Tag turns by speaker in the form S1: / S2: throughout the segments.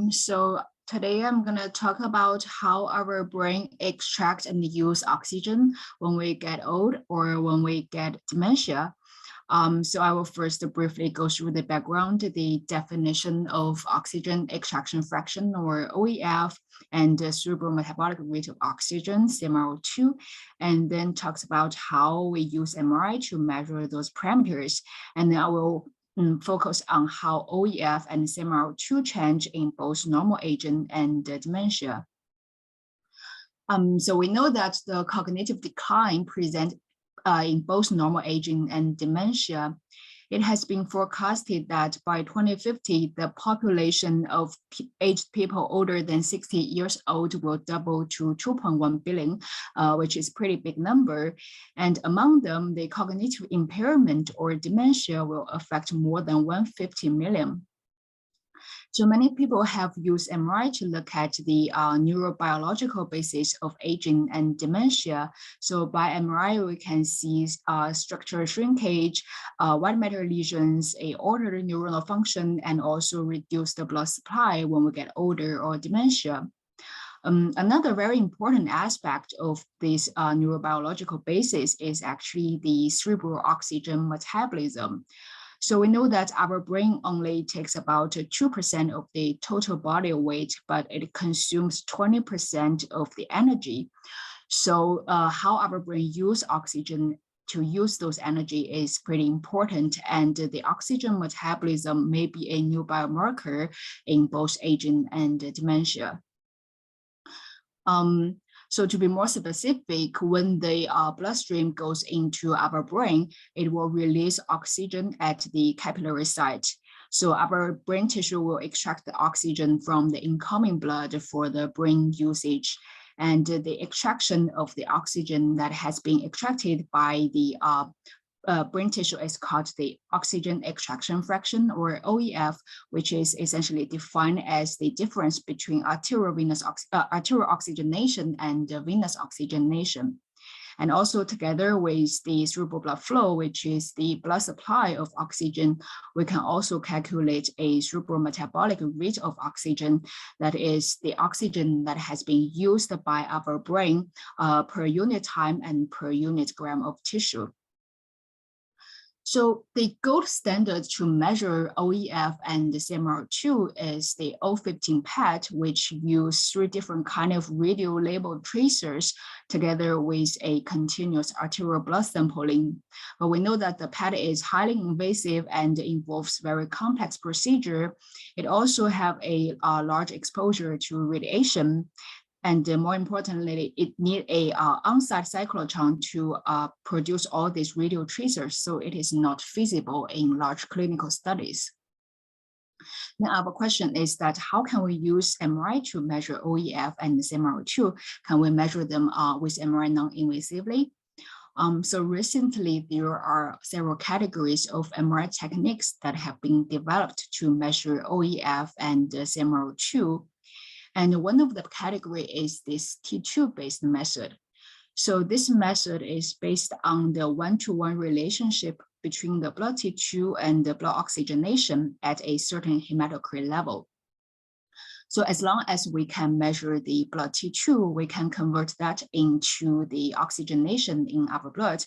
S1: So today I'm going to talk about how our brain extracts and use oxygen when we get old or when we get dementia. So I will first briefly go through the background, the definition of oxygen extraction fraction or OEF, and the cerebral metabolic rate of oxygen, CMRO2, and then talks about how we use MRI to measure those parameters. And then I will focus on how OEF and CMRO2 change in both normal aging and dementia. So we know that the cognitive decline presents in both normal aging and dementia. It has been forecasted that by 2050, the population of aged people older than 60 years old will double to 2.1 billion, which is a pretty big number. And among them, the cognitive impairment or dementia will affect more than 150 million. So many people have used MRI to look at the neurobiological basis of aging and dementia. So by MRI, we can see structural shrinkage, white matter lesions, a altered neuronal function, and also reduce the blood supply when we get older or dementia. Another very important aspect of this neurobiological basis is actually the cerebral oxygen metabolism. So we know that our brain only takes about 2% of the total body weight, but it consumes 20% of the energy. So how our brain uses oxygen to use those energy is pretty important. And the oxygen metabolism may be a new biomarker in both aging and dementia. So to be more specific, when the bloodstream goes into our brain, it will release oxygen at the capillary site. So our brain tissue will extract the oxygen from the incoming blood for the brain usage. And the extraction of the oxygen that has been extracted by the brain tissue is called the oxygen extraction fraction, or OEF, which is essentially defined as the difference between arterial oxygenation and venous oxygenation. And also together with the cerebral blood flow, which is the blood supply of oxygen, we can also calculate a cerebral metabolic rate of oxygen, that is the oxygen that has been used by our brain per unit time and per unit gram of tissue. So the gold standard to measure OEF and the CMR2 is the O15 PET, which use 3 different kinds of radio labeled tracers together with a continuous arterial blood sampling. But we know that the PET is highly invasive and involves very complex procedure. It also have a large exposure to radiation. And more importantly, it needs a on-site cyclotron to produce all these radio tracers, so it is not feasible in large clinical studies. Now, our question is that how can we use MRI to measure OEF and CMR2? Can we measure them with MRI non-invasively? So recently, there are several categories of MRI techniques that have been developed to measure OEF and CMR2. And one of the category is this T2-based method. So this method is based on the one-to-one relationship between the blood T2 and the blood oxygenation at a certain hematocrit level. So as long as we can measure the blood T2, we can convert that into the oxygenation in our blood.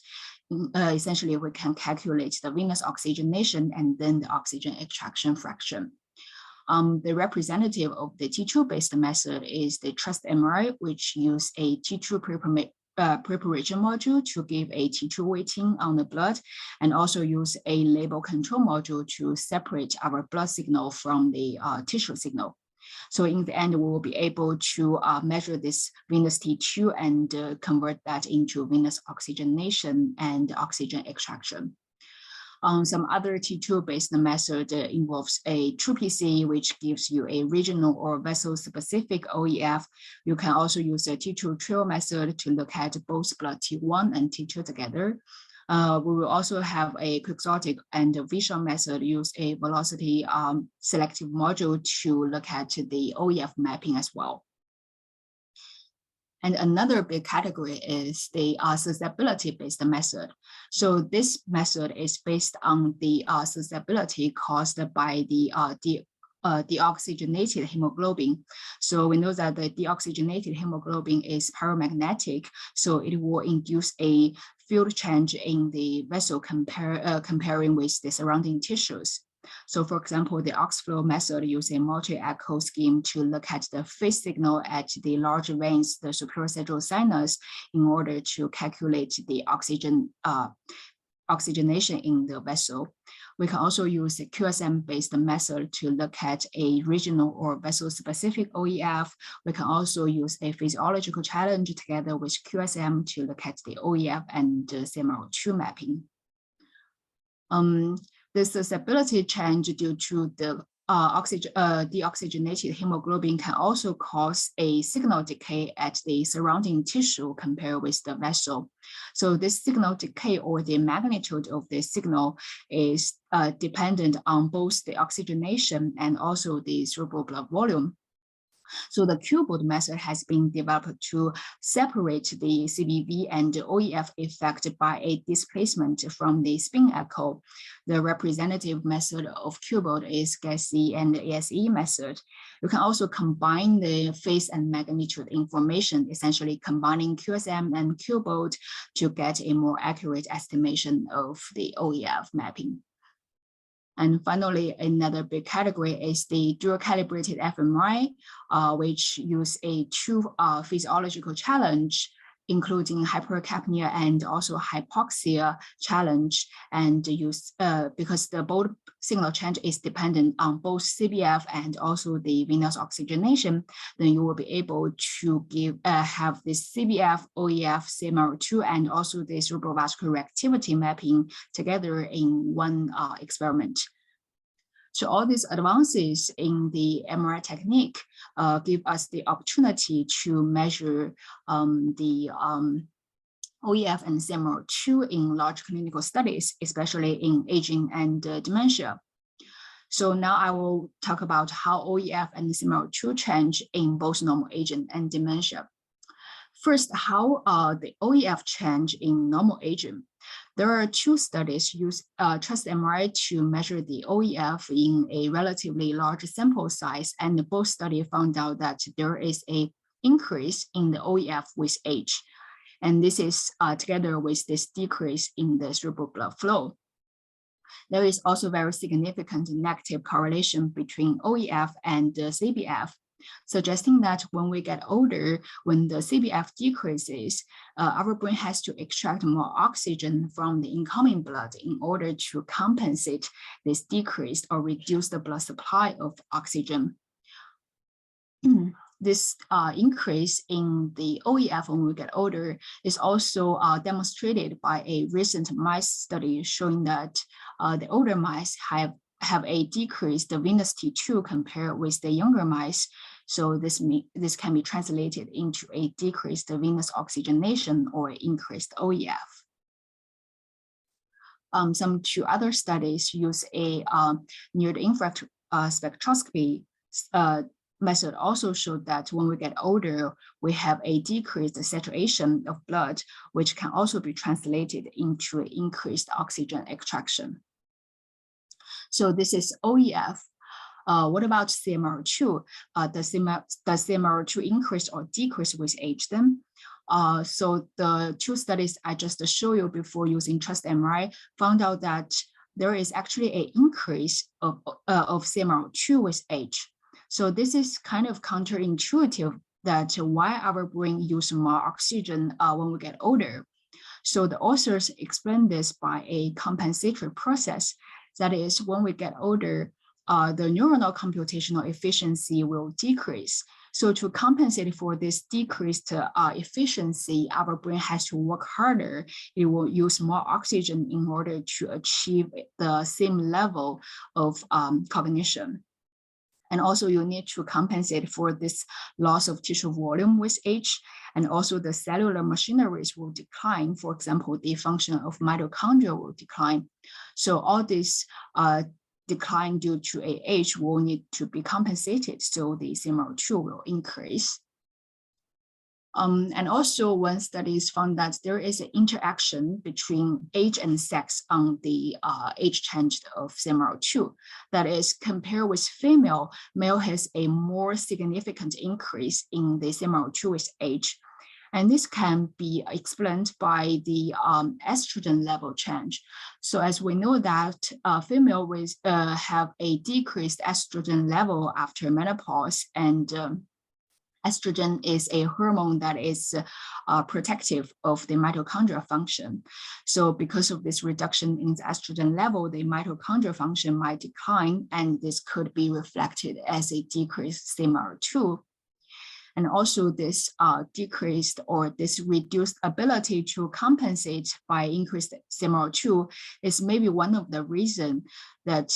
S1: Essentially, we can calculate the venous oxygenation and then the oxygen extraction fraction. The representative of the T2-based method is the TRUST MRI, which use a T2 preparation module to give a T2 weighting on the blood, and also use a label control module to separate our blood signal from the tissue signal. So in the end, we will be able to measure this venous T2 and convert that into venous oxygenation and oxygen extraction. Some other T2-based method involves a TruePC, which gives you a regional or vessel-specific OEF. You can also use a T2 trail method to look at both blood T1 and T2 together. We will also have a quixotic and visual method, use a velocity selective module to look at the OEF mapping as well. And another big category is the susceptibility-based method. So this method is based on the susceptibility caused by the deoxygenated hemoglobin. So we know that the deoxygenated hemoglobin is paramagnetic, so it will induce a field change in the vessel comparing with the surrounding tissues. So for example, the Oxflow method uses a multi-echo scheme to look at the phase signal at the large veins, the superior sagittal sinus, in order to calculate the oxygenation in the vessel. We can also use a QSM-based method to look at a regional or vessel-specific OEF. We can also use a physiological challenge together with QSM to look at the OEF and CMR2 mapping. The susceptibility change due to the deoxygenated hemoglobin can also cause a signal decay at the surrounding tissue compared with the vessel. So this signal decay, or the magnitude of the signal, is dependent on both the oxygenation and also the cerebral blood volume. So the Q-boat method has been developed to separate the CBV and the OEF effect by a displacement from the spin echo. The representative method of Q-boat is GASE and the ASE method. You can also combine the phase and magnitude information, essentially combining QSM and Q-boat to get a more accurate estimation of the OEF mapping. And finally, another big category is the dual calibrated fMRI, which use a two physiological challenge, including hypercapnia and also hypoxia challenge, and use because the both signal change is dependent on both CBF and also the venous oxygenation, then you will be able to have this CBF, OEF, CMR2, and also the cerebral vascular reactivity mapping together in one experiment. So all these advances in the MRI technique give us the opportunity to measure the OEF and CMR2 in large clinical studies, especially in aging and dementia. So now I will talk about how OEF and CMR2 change in both normal aging and dementia. First, how the OEF change in normal aging. There are two studies use chest MRI to measure the OEF in a relatively large sample size, and both studies found out that there is an increase in the OEF with age. And this is together with this decrease in the cerebral blood flow. There is also very significant negative correlation between OEF and the CBF, suggesting that when we get older, when the CBF decreases, our brain has to extract more oxygen from the incoming blood in order to compensate this decrease or reduce the blood supply of oxygen. This increase in the OEF when we get older is also demonstrated by a recent mice study showing that the older mice have a decreased venous T2 compared with the younger mice. So this can be translated into a decreased venous oxygenation or increased OEF. Some two other studies use a near-infrared spectroscopy method also showed that when we get older, we have a decreased saturation of blood, which can also be translated into increased oxygen extraction. So this is OEF. What about CMR2? Does CMR2 increase or decrease with age then? So the two studies I just showed you before using chest MRI found out that there is actually an increase of CMR2 with age. So this is kind of counterintuitive that why our brain uses more oxygen when we get older. So the authors explain this by a compensatory process. That is, when we get older, the neuronal computational efficiency will decrease. So to compensate for this decreased efficiency, our brain has to work harder. It will use more oxygen in order to achieve the same level of cognition. And also you need to compensate for this loss of tissue volume with age, and also the cellular machineries will decline. For example, the function of mitochondria will decline. So all this decline due to age will need to be compensated, so the CMR2 will increase. And also one study found that there is an interaction between age and sex on the age change of CMR2. That is, compared with female, male has a more significant increase in the CMR2 with age. And this can be explained by the estrogen level change. So as we know that female with have a decreased estrogen level after menopause, and estrogen is a hormone that is protective of the mitochondrial function. So because of this reduction in the estrogen level, the mitochondrial function might decline, and this could be reflected as a decreased CMR2. And also this decreased or this reduced ability to compensate by increased CMR2 is maybe one of the reasons that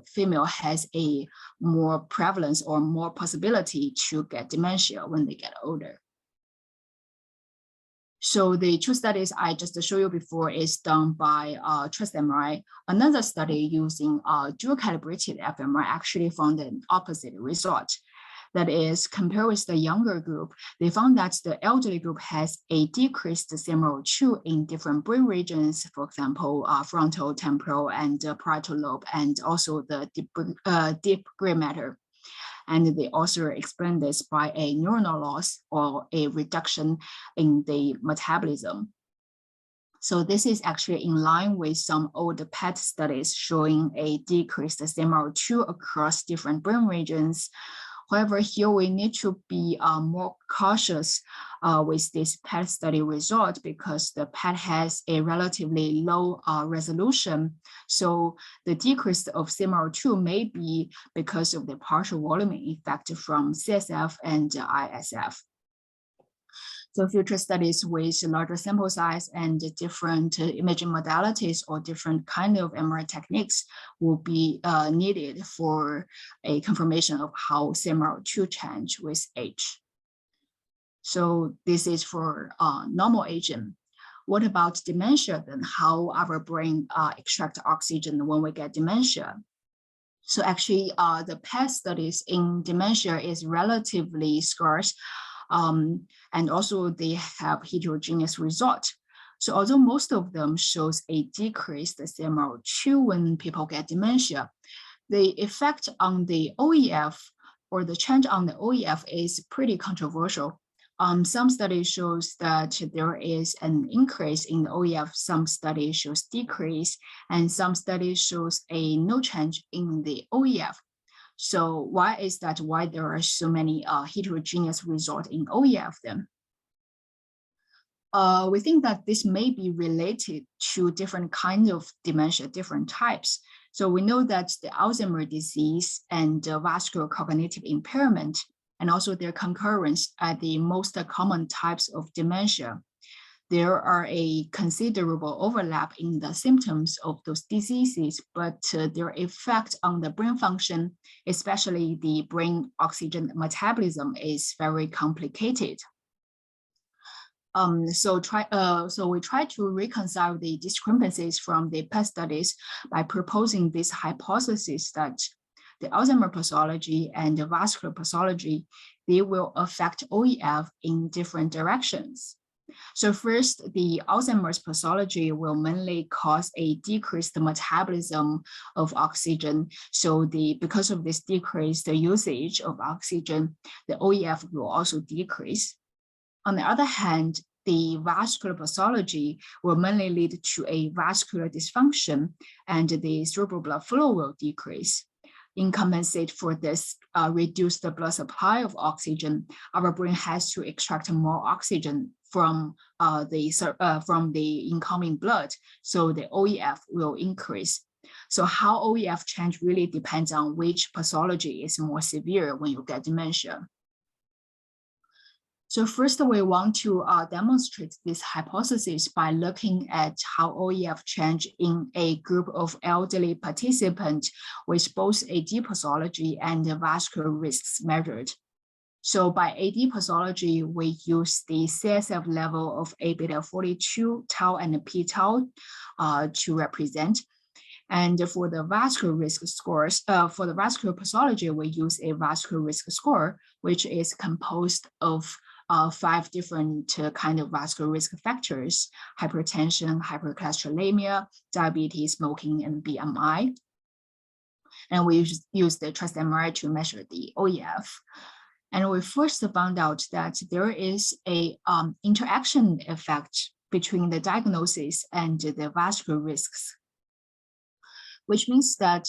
S1: female has a more prevalence or more possibility to get dementia when they get older. So the two studies I just showed you before is done by Trust MRI. Another study using dual calibrated fMRI actually found an opposite result. That is, compared with the younger group, they found that the elderly group has a decreased CMR2 in different brain regions, for example, frontal, temporal, and parietal lobe, and also the deep gray matter. And they also explain this by a neuronal loss or a reduction in the metabolism. So this is actually in line with some old PET studies showing a decreased CMR2 across different brain regions. However, here we need to be more cautious with this PET study result because the PET has a relatively low resolution. So the decrease of CMR2 may be because of the partial volume effect from CSF and ISF. So future studies with larger sample size and different imaging modalities or different kind of MRI techniques will be needed for a confirmation of how CMR2 change with age. So this is for normal aging. What about dementia then? How our brain extract oxygen when we get dementia? So actually the PET studies in dementia is relatively scarce. And also they have heterogeneous result. So although most of them shows a decreased CMR2 when people get dementia, the effect on the OEF or the change on the OEF is pretty controversial. Some studies shows that there is an increase in the OEF, some studies shows decrease, and some studies shows a no change in the OEF. So why is that? Why there are so many heterogeneous results in OEF then? We think that this may be related to different kinds of dementia, different types. So we know that the Alzheimer's disease and vascular cognitive impairment and also their concurrence are the most common types of dementia. There are a considerable overlap in the symptoms of those diseases, but their effect on the brain function, especially the brain oxygen metabolism, is very complicated. So we try to reconcile the discrepancies from the PET studies by proposing this hypothesis that the Alzheimer's pathology and the vascular pathology, they will affect OEF in different directions. So first, the Alzheimer's pathology will mainly cause a decreased metabolism of oxygen. So because of this decreased usage of oxygen, the OEF will also decrease. On the other hand, the vascular pathology will mainly lead to a vascular dysfunction and the cerebral blood flow will decrease. In compensate for this reduced blood supply of oxygen, our brain has to extract more oxygen from the incoming blood, so the OEF will increase. So how OEF change really depends on which pathology is more severe when you get dementia. So first, we want to demonstrate this hypothesis by looking at how OEF change in a group of elderly participants with both AD pathology and vascular risks measured. So by AD pathology, we use the CSF level of A-beta-42, tau, and p-tau to represent. And for the vascular risk scores, for the vascular pathology, we use a vascular risk score, which is composed of 5 different kind of vascular risk factors: hypertension, hypercholesterolemia, diabetes, smoking, and BMI. And we use the chest MRI to measure the OEF. And we first found out that there is a interaction effect between the diagnosis and the vascular risks, which means that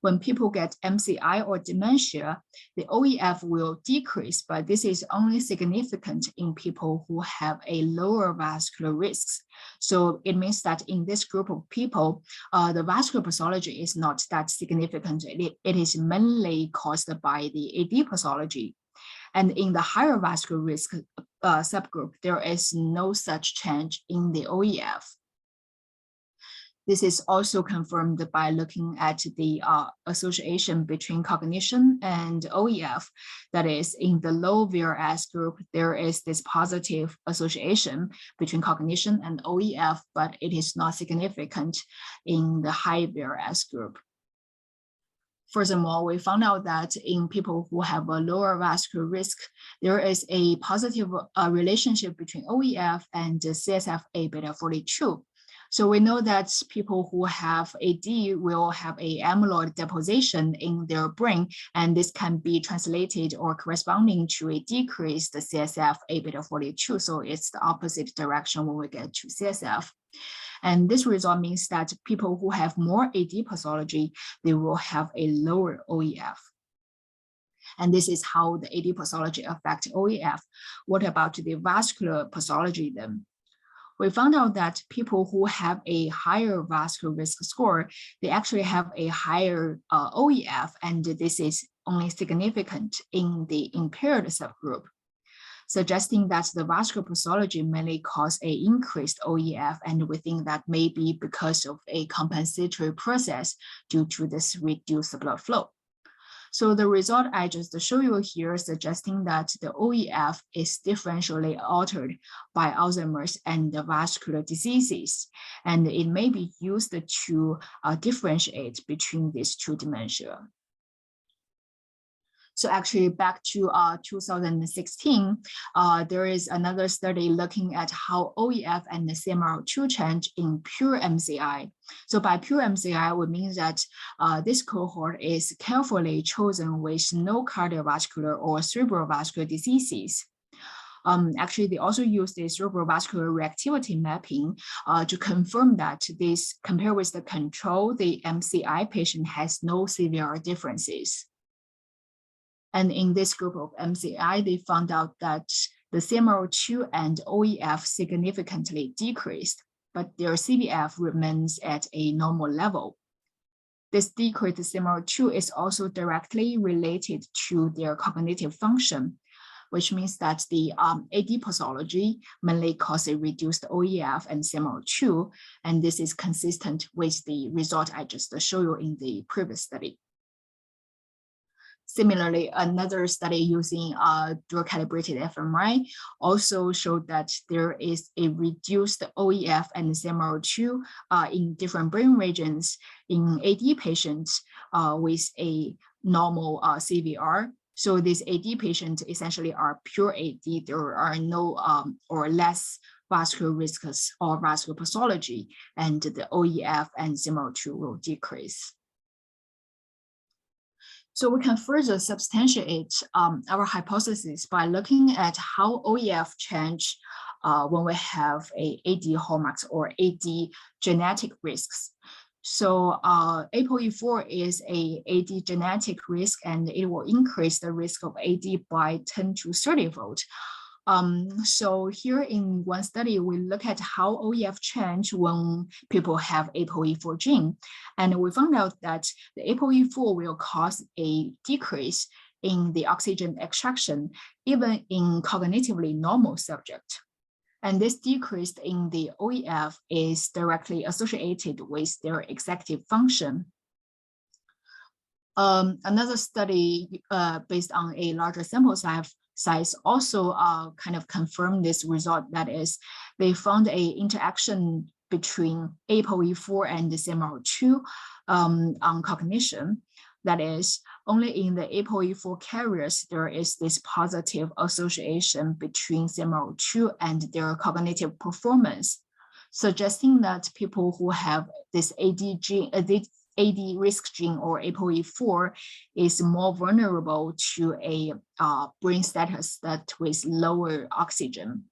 S1: when people get MCI or dementia, the OEF will decrease, but this is only significant in people who have a lower vascular risks. So it means that in this group of people, the vascular pathology is not that significant. It is mainly caused by the AD pathology. And in the higher vascular risk subgroup, there is no such change in the OEF. This is also confirmed by looking at the association between cognition and OEF. That is, in the low VRS group, there is this positive association between cognition and OEF, but it is not significant in the high VRS group. Furthermore, we found out that in people who have a lower vascular risk, there is a positive relationship between OEF and CSF-A beta 42. So we know that people who have AD will have a amyloid deposition in their brain, and this can be translated or corresponding to a decreased CSF-A beta 42. So it's the opposite direction when we get to CSF. And this result means that people who have more AD pathology, they will have a lower OEF. And this is how the AD pathology affects OEF. What about the vascular pathology then? We found out that people who have a higher vascular risk score, they actually have a higher OEF, and this is only significant in the impaired subgroup, suggesting that the vascular pathology mainly cause an increased OEF, and we think that may be because of a compensatory process due to this reduced blood flow. So the result I just show you here suggesting that the OEF is differentially altered by Alzheimer's and the vascular diseases, and it may be used to differentiate between these two dementia. So actually back to 2016, there is another study looking at how OEF and the CMR2 change in pure MCI. So by pure MCI, we mean that this cohort is carefully chosen with no cardiovascular or cerebral vascular diseases. Actually, they also use the cerebral vascular reactivity mapping to confirm that this, compared with the control, the MCI patient has no severe differences. And in this group of MCI, they found out that the CMR2 and OEF significantly decreased, but their CVF remains at a normal level. This decreased CMR2 is also directly related to their cognitive function, which means that the AD pathology mainly causes a reduced OEF and CMR2, and this is consistent with the result I just showed you in the previous study. Similarly, another study using dual-calibrated fMRI also showed that there is a reduced OEF and CMR2 in different brain regions in AD patients with a normal CVR. So these AD patients essentially are pure AD. There are no or less vascular risks or vascular pathology, and the OEF and CMR2 will decrease. So we can further substantiate our hypothesis by looking at how OEF change when we have a AD hallmarks or AD genetic risks. So ApoE4 is a AD genetic risk, and it will increase the risk of AD by 10 to 30-fold. So here in one study, we look at how OEF change when people have ApoE4 gene. And we found out that the ApoE4 will cause a decrease in the oxygen extraction, even in cognitively normal subject. And this decrease in the OEF is directly associated with their executive function. Another study based on a larger sample size also kind of confirmed this result. That is, they found a interaction between ApoE4 and the CMR2 on cognition. That is, only in the ApoE4 carriers, there is this positive association between CMR2 and their cognitive performance, suggesting that people who have this AD gene, AD risk gene or ApoE4 is more vulnerable to a brain status that with lower oxygen.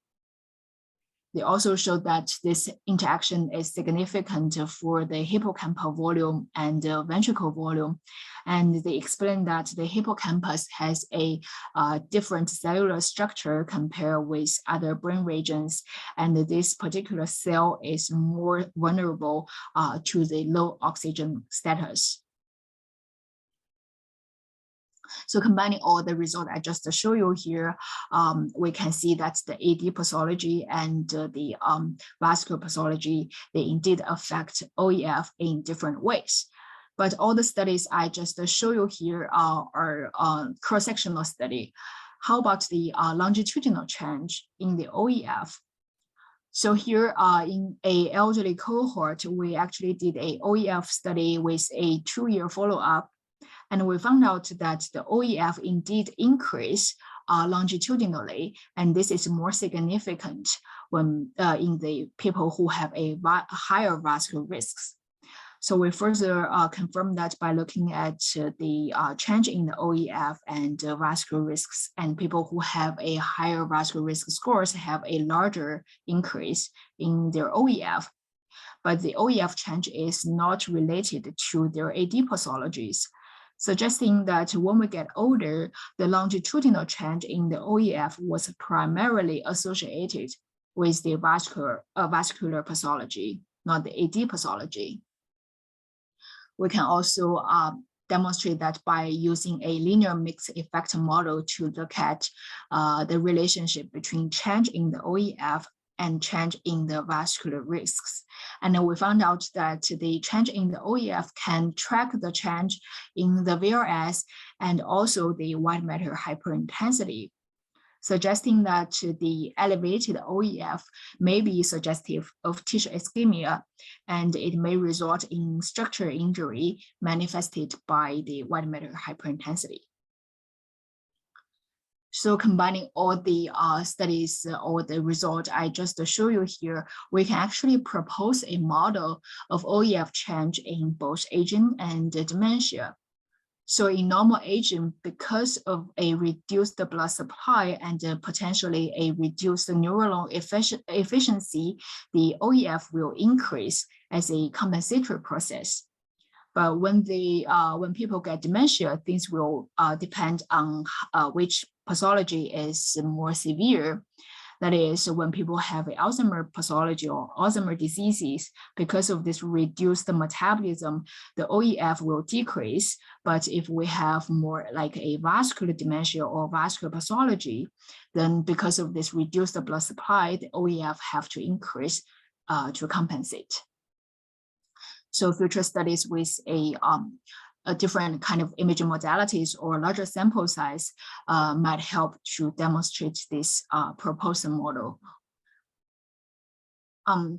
S1: They also showed that this interaction is significant for the hippocampal volume and the ventricle volume. And they explained that the hippocampus has a different cellular structure compared with other brain regions. And this particular cell is more vulnerable to the low oxygen status. So combining all the results I just show you here, we can see that the AD pathology and the vascular pathology, they indeed affect OEF in different ways. But all the studies I just show you here are cross-sectional study. How about the longitudinal change in the OEF? So here in a elderly cohort, we actually did a OEF study with a 2-year follow-up. And we found out that the OEF indeed increased longitudinally, and this is more significant when in the people who have a higher vascular risks. So we further confirmed that by looking at the change in the OEF and vascular risks, and people who have a higher vascular risk scores have a larger increase in their OEF. But the OEF change is not related to their AD pathologies, suggesting that when we get older, the longitudinal change in the OEF was primarily associated with the vascular pathology, not the AD pathology. We can also demonstrate that by using a linear mixed effect model to look at the relationship between change in the OEF and change in the vascular risks. And then we found out that the change in the OEF can track the change in the VRS and also the white matter hyperintensity, suggesting that the elevated OEF may be suggestive of tissue ischemia, and it may result in structural injury manifested by the white matter hyperintensity. So combining all the studies or the result I just show you here, we can actually propose a model of OEF change in both aging and dementia. So in normal aging, because of a reduced blood supply and potentially a reduced neuronal efficiency, the OEF will increase as a compensatory process. But when people get dementia, things will depend on which pathology is more severe. That is, when people have Alzheimer's pathology or Alzheimer's diseases, because of this reduced metabolism, the OEF will decrease. But if we have more like a vascular dementia or vascular pathology, then because of this reduced blood supply, the OEF have to increase to compensate. So future studies with a different kind of imaging modalities or larger sample size might help to demonstrate this proposed model.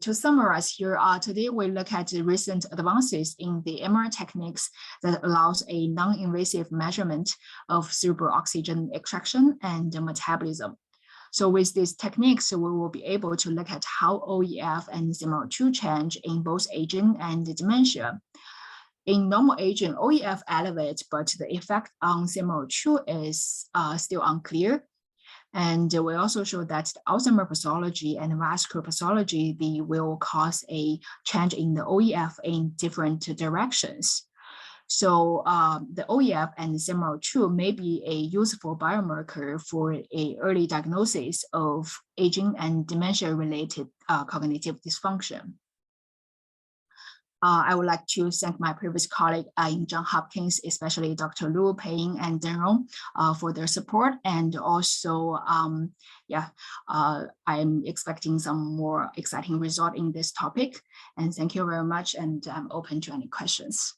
S1: To summarize here, today we look at the recent advances in the MR techniques that allows a non-invasive measurement of cerebral oxygen extraction and metabolism. So with these techniques, we will be able to look at how OEF and CMR2 change in both aging and dementia. In normal aging, OEF elevates, but the effect on CMR2 is still unclear. And we also show that the Alzheimer's pathology and vascular pathology, they will cause a change in the OEF in different directions. So the OEF and CMR2 may be a useful biomarker for an early diagnosis of aging and dementia-related cognitive dysfunction. I would like to thank my previous colleague in Johns Hopkins, especially Dr. Lu, Pei-Ying, and Denrong for their support. And also, I'm expecting some more exciting result in this topic. And thank you very much. And I'm open to any questions.